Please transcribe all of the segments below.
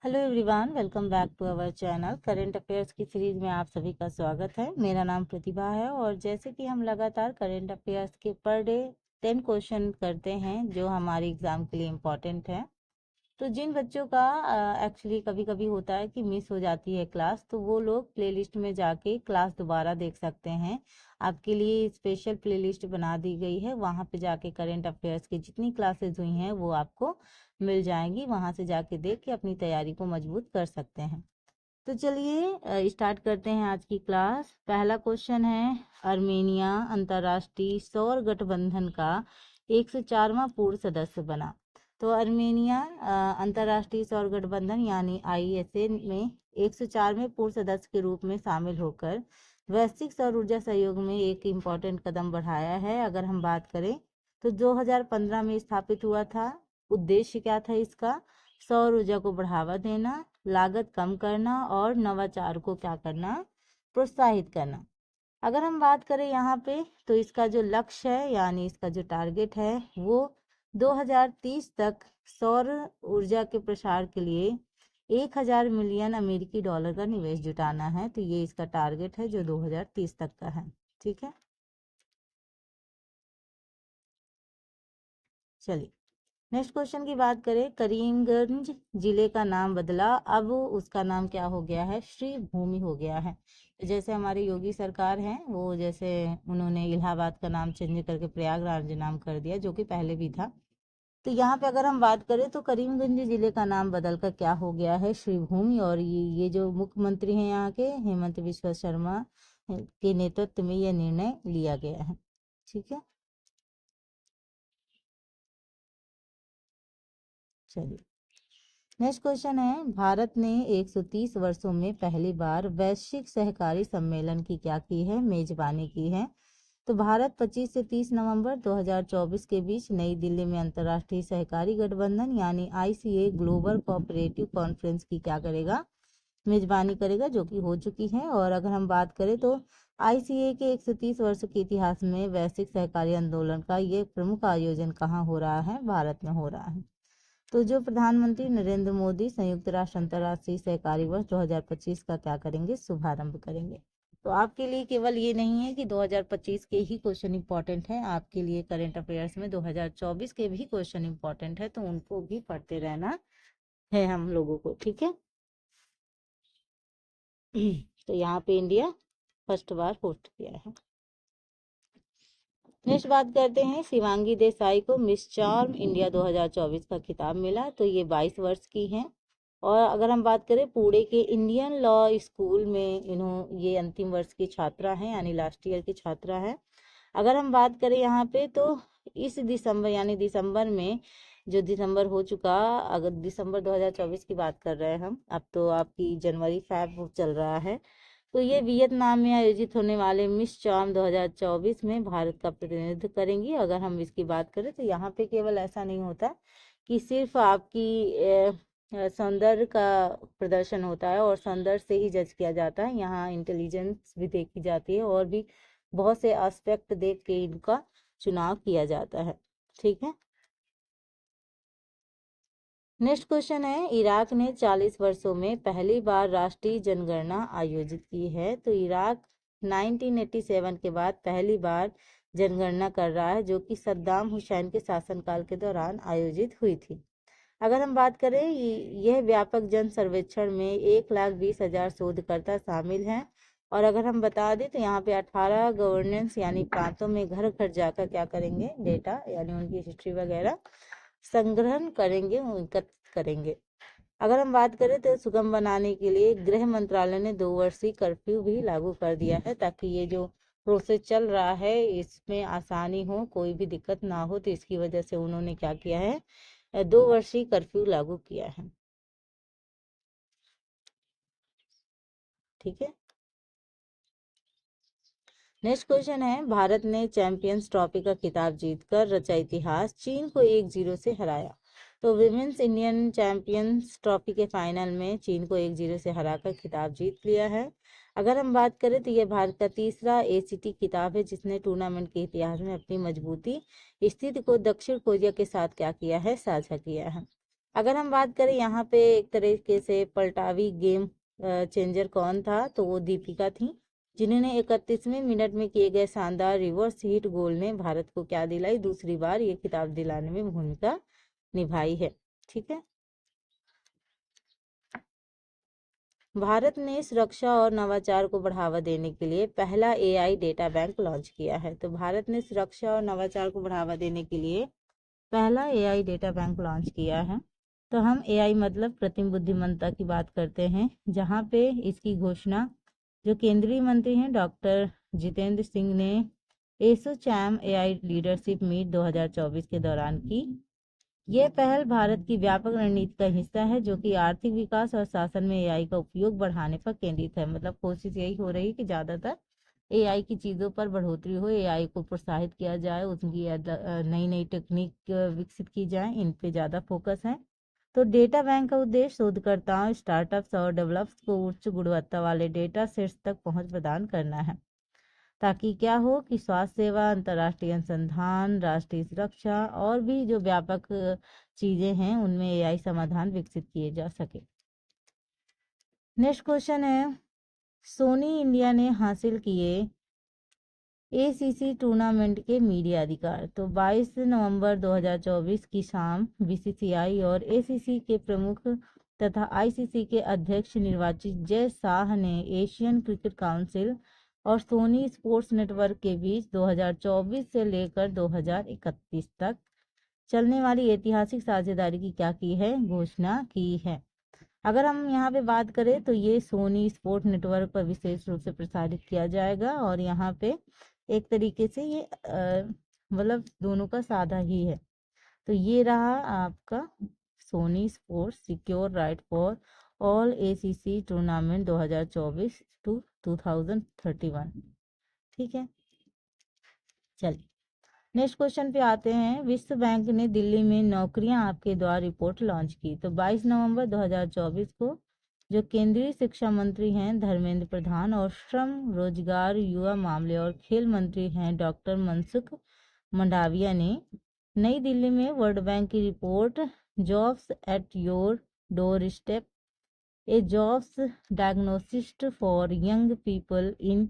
Hello everyone, welcome back to our channel. Current affairs की series में आप सभी का स्वागत है। मेरा नाम प्रतिभा है और जैसे कि हम लगातार करंट अफेयर्स के पर डे 10 क्वेश्चन करते हैं जो हमारे एग्जाम के लिए इम्पोर्टेंट है। तो जिन बच्चों का एक्चुअली कभी कभी होता है कि मिस हो जाती है क्लास, तो वो लोग प्लेलिस्ट में जाके क्लास दोबारा देख सकते हैं। आपके लिए स्पेशल प्लेलिस्ट बना दी गई है, वहाँ पे जाके करंट अफेयर्स की जितनी क्लासेस हुई हैं वो आपको मिल जाएंगी। वहाँ से जाके देख के अपनी तैयारी को मजबूत कर सकते हैं। तो चलिए स्टार्ट करते हैं आज की क्लास। पहला क्वेश्चन है, अर्मेनिया अंतर्राष्ट्रीय सौर गठबंधन का 104वां पूर्व सदस्य बना। तो अर्मेनिया अंतर्राष्ट्रीय सौर गठबंधन यानी आईएसए में 104वें पूर्व सदस्य के रूप में शामिल होकर वैश्विक सौर ऊर्जा सहयोग में एक इम्पॉर्टेंट कदम बढ़ाया है। अगर हम बात करें तो 2015 में स्थापित हुआ था। उद्देश्य क्या था इसका? सौर ऊर्जा को बढ़ावा देना, लागत कम करना और नवाचार को क्या करना? प्रोत्साहित करना। अगर हम बात करें यहाँ पे तो इसका जो लक्ष्य है यानी इसका जो टारगेट है वो 2030 तक सौर ऊर्जा के प्रसार के लिए 1000 मिलियन अमेरिकी डॉलर का निवेश जुटाना है। तो ये इसका टारगेट है जो 2030 तक का है। ठीक है, चलिए नेक्स्ट क्वेश्चन की बात करें। करीमगंज जिले का नाम बदला, अब उसका नाम क्या हो गया है? श्री भूमि हो गया है। तो जैसे हमारे योगी सरकार है वो जैसे उन्होंने इलाहाबाद का नाम चेंज करके प्रयागराज नाम कर दिया, जो कि पहले भी था। तो यहाँ पे अगर हम बात करें तो करीमगंज जिले का नाम बदल कर क्या हो गया है? श्री भूमि। और ये जो मुख्यमंत्री हैं यहाँ के हेमंत बिस्वा शर्मा के नेतृत्व में यह निर्णय लिया गया है। ठीक है, चलिए नेक्स्ट क्वेश्चन है। भारत ने 130 वर्षों में पहली बार वैश्विक सहकारी सम्मेलन की क्या की है? मेजबानी की है। तो भारत 25 से 30 नवंबर 2024 के बीच नई दिल्ली में अंतर्राष्ट्रीय सहकारी गठबंधन यानी आईसीए ग्लोबल कोऑपरेटिव कॉन्फ्रेंस की क्या करेगा? मेजबानी करेगा, जो कि हो चुकी है। और अगर हम बात करें तो आईसीए के 130 वर्ष के इतिहास में वैश्विक सहकारी आंदोलन का ये प्रमुख आयोजन कहाँ हो रहा है? भारत में हो रहा है। तो जो प्रधानमंत्री नरेंद्र मोदी संयुक्त राष्ट्र अंतर्राष्ट्रीय सहकारी वर्ष 2025 का क्या करेंगे? शुभारंभ करेंगे। तो आपके लिए केवल ये नहीं है कि 2025 के ही क्वेश्चन इंपॉर्टेंट है, आपके लिए करंट अफेयर्स में 2024 के भी क्वेश्चन इंपॉर्टेंट है, तो उनको भी पढ़ते रहना है हम लोगों को। ठीक है तो यहाँ पे इंडिया फर्स्ट बार होस्ट किया है। नेक्स्ट बात करते हैं, शिवांगी देसाई को मिस चार्म इंडिया 2024 का खिताब मिला। तो ये 22 वर्ष की हैं। और अगर हम बात करें पुणे के इंडियन लॉ स्कूल में ये अंतिम वर्ष की छात्रा हैं यानी लास्ट ईयर की छात्रा है। अगर हम बात करें यहाँ पे तो इस दिसंबर यानी दिसंबर में जो दिसंबर हो चुका, अगर दिसंबर 2024 की बात कर रहे हैं हम, अब तो आपकी जनवरी फैब चल रहा है। तो ये वियतनाम में आयोजित होने वाले मिस चार्म 2024 में भारत का प्रतिनिधित्व करेंगी। अगर हम इसकी बात करें तो यहाँ पे केवल ऐसा नहीं होता कि सिर्फ आपकी सौंदर्य का प्रदर्शन होता है और सौंदर्य से ही जज किया जाता है। यहाँ इंटेलिजेंस भी देखी जाती है और भी बहुत से एस्पेक्ट देख के इनका चुनाव किया जाता है। ठीक है, नेक्स्ट क्वेश्चन है। इराक ने 40 वर्षों में पहली बार राष्ट्रीय जनगणना आयोजित की है। तो इराक 1987 के बाद पहली बार जनगणना कर रहा है, जो कि सद्दाम हुसैन के शासनकाल के दौरान आयोजित हुई थी। अगर हम बात करें यह व्यापक जन सर्वेक्षण में 1,20,000 शोधकर्ता शामिल हैं। और अगर हम बता दें तो यहाँ पे 18 गवर्नेंस यानी प्रांतों में घर घर जाकर क्या करेंगे? डेटा यानी उनकी हिस्ट्री वगैरह संग्रहण करेंगे, एकत्रित करेंगे। अगर हम बात करें तो सुगम बनाने के लिए गृह मंत्रालय ने 2 वर्षीय कर्फ्यू भी लागू कर दिया है, ताकि ये जो प्रोसेस चल रहा है इसमें आसानी हो, कोई भी दिक्कत ना हो। तो इसकी वजह से उन्होंने क्या किया है? 2 वर्षीय कर्फ्यू लागू किया है। ठीक है, नेक्स्ट क्वेश्चन है। भारत ने चैंपियंस ट्रॉफी का खिताब जीतकर रचा इतिहास, चीन को 1-0 से हराया। तो विमेंस इंडियन चैंपियंस ट्रॉफी के फाइनल में चीन को 1-0 से हराकर खिताब जीत लिया है। अगर हम बात करें तो यह भारत का तीसरा एसीटी खिताब है जिसने टूर्नामेंट के इतिहास में अपनी मजबूती स्थिति को दक्षिण कोरिया के साथ क्या किया है? साझा किया है। अगर हम बात करें यहाँ पे एक तरीके से पलटावी गेम चेंजर कौन था, तो वो दीपिका थी, जिन्होंने 31वें मिनट में किए गए शानदार रिवर्स हिट गोल ने भारत को क्या दिलाई, दूसरी बार ये खिताब दिलाने में भूमिका निभाई है। ठीक है। भारत ने सुरक्षा और नवाचार को बढ़ावा देने के लिए पहला एआई डेटा बैंक लॉन्च किया है। तो भारत ने सुरक्षा और नवाचार को बढ़ावा देने के लिए पहला एआई डेटा बैंक लॉन्च किया है। तो हम एआई मतलब कृत्रिम बुद्धिमत्ता की बात करते हैं, जहाँ पे इसकी घोषणा जो केंद्रीय मंत्री हैं डॉक्टर जितेंद्र सिंह ने एसोचैम एआई लीडरशिप मीट 2024 के दौरान की। ये पहल भारत की व्यापक रणनीति का हिस्सा है, जो कि आर्थिक विकास और शासन में एआई का उपयोग बढ़ाने पर केंद्रित है। मतलब कोशिश यही हो रही है कि ज़्यादातर एआई की चीज़ों पर बढ़ोतरी हो, एआई को प्रोत्साहित किया जाए, उसकी नई नई टेक्निक विकसित की जाए, इन पे ज़्यादा फोकस है। तो डेटा बैंक का उद्देश्य शोधकर्ताओं, स्टार्टअप्स और डेवलपर्स को उच्च गुणवत्ता वाले डेटा सेट्स तक पहुंच प्रदान करना है, ताकि क्या हो कि स्वास्थ्य सेवा, अंतर्राष्ट्रीय अनुसंधान, राष्ट्रीय सुरक्षा और भी जो व्यापक चीज़ें हैं उनमें एआई समाधान विकसित किए जा सके। नेक्स्ट क्वेश्चन है, सोनी इंडिया ने हासिल किए एसीसी टूर्नामेंट के मीडिया अधिकार। तो 22 नवंबर 2024 की शाम बीसीसीआई और एसीसी के प्रमुख तथा आईसीसी के अध्यक्ष निर्वाचित जय शाह ने एशियन क्रिकेट काउंसिल और सोनी स्पोर्ट्स नेटवर्क के बीच 2024 से लेकर 2031 तक चलने वाली ऐतिहासिक साझेदारी की क्या की है, घोषणा की है। अगर हम यहाँ पे बात करें तो ये सोनी स्पोर्ट नेटवर्क पर विशेष रूप से प्रसारित किया जाएगा, और यहाँ पे एक तरीके से ये मतलब दोनों का साझा ही है। तो ये रहा आपका Sony sports secure right for all ACC tournament 2024 to 2031। ठीक है, चलिए नेक्स्ट क्वेश्चन पे आते हैं। विश्व बैंक ने दिल्ली में नौकरियां आपके द्वारा रिपोर्ट लॉन्च की। तो 22 नवंबर 2024 को जो केंद्रीय शिक्षा मंत्री हैं धर्मेंद्र प्रधान और श्रम, रोजगार, युवा मामले और खेल मंत्री हैं डॉक्टर मनसुख मंडाविया ने नई दिल्ली में वर्ल्ड बैंक की report jobs at your door step, a jobs diagnostic for young people in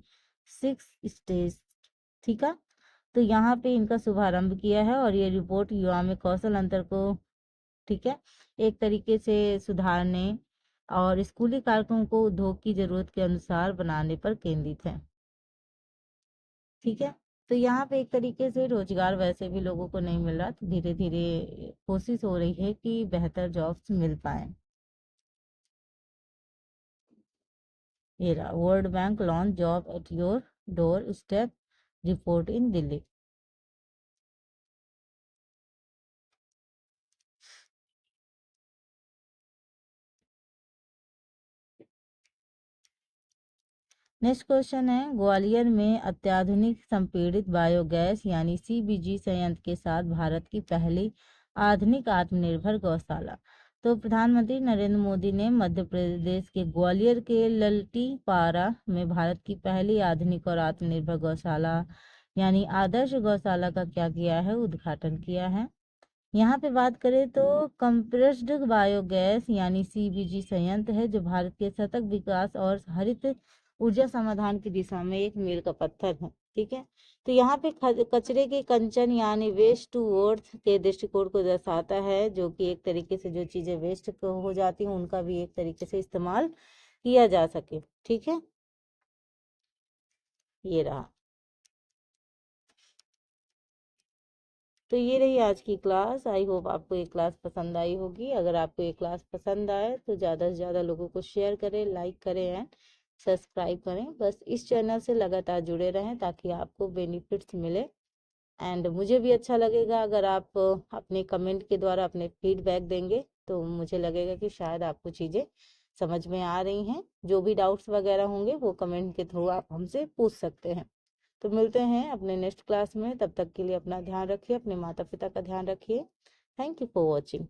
6 states, ठीक है, तो यहाँ पे इनका शुभारंभ किया है। और ये रिपोर्ट युवा में कौशल अंतर को, ठीक है, एक तरीके से सुधारने और स्कूली कार्यक्रमों को उद्योग की जरूरत के अनुसार बनाने पर केंद्रित है। ठीक है, तो यहाँ पे एक तरीके से रोजगार वैसे भी लोगों को नहीं मिल रहा, तो धीरे धीरे कोशिश हो रही है कि बेहतर जॉब्स मिल पाए। ये रहा world bank launch job eight your door step report in Delhi. Next question है, ग्वालियर में अत्याधुनिक संपीड़ित बायोगैस यानी सीबीजी संयंत्र के साथ भारत की पहली आधुनिक आत्मनिर्भर गौशाला। तो प्रधानमंत्री नरेंद्र मोदी ने मध्य प्रदेश के ग्वालियर के ललटीपारा में भारत की पहली आधुनिक और आत्मनिर्भर गौशाला यानी आदर्श गौशाला का क्या किया है, उद्घाटन किया है। यहाँ पे बात करें तो कंप्रेस्ड बायोगैस यानी सीबीजी संयंत्र है, जो भारत के सतत विकास और हरित ऊर्जा समाधान की दिशा में एक मील का पत्थर है। ठीक है, तो यहाँ पे कचरे के कंचन यानी वेस्ट टू वर्थ के दृष्टिकोण को दर्शाता है, जो कि एक तरीके से जो चीजें वेस्ट हो जाती हैं उनका भी एक तरीके से इस्तेमाल किया जा सके। ठीक है, ये रहा। तो ये रही आज की क्लास। आई होप आपको ये क्लास पसंद आई होगी। अगर आपको ये क्लास पसंद आए तो ज़्यादा से ज़्यादा लोगों को शेयर करें, लाइक करें एंड सब्सक्राइब करें। बस इस चैनल से लगातार जुड़े रहें ताकि आपको बेनिफिट्स मिले। एंड मुझे भी अच्छा लगेगा अगर आप अपने कमेंट के द्वारा अपने फीडबैक देंगे, तो मुझे लगेगा कि शायद आपको चीज़ें समझ में आ रही हैं। जो भी डाउट्स वगैरह होंगे वो कमेंट के थ्रू आप हमसे पूछ सकते हैं। तो मिलते हैं अपने नेक्स्ट क्लास में, तब तक के लिए अपना ध्यान रखिए, अपने माता पिता का ध्यान रखिए। Thank you for watching.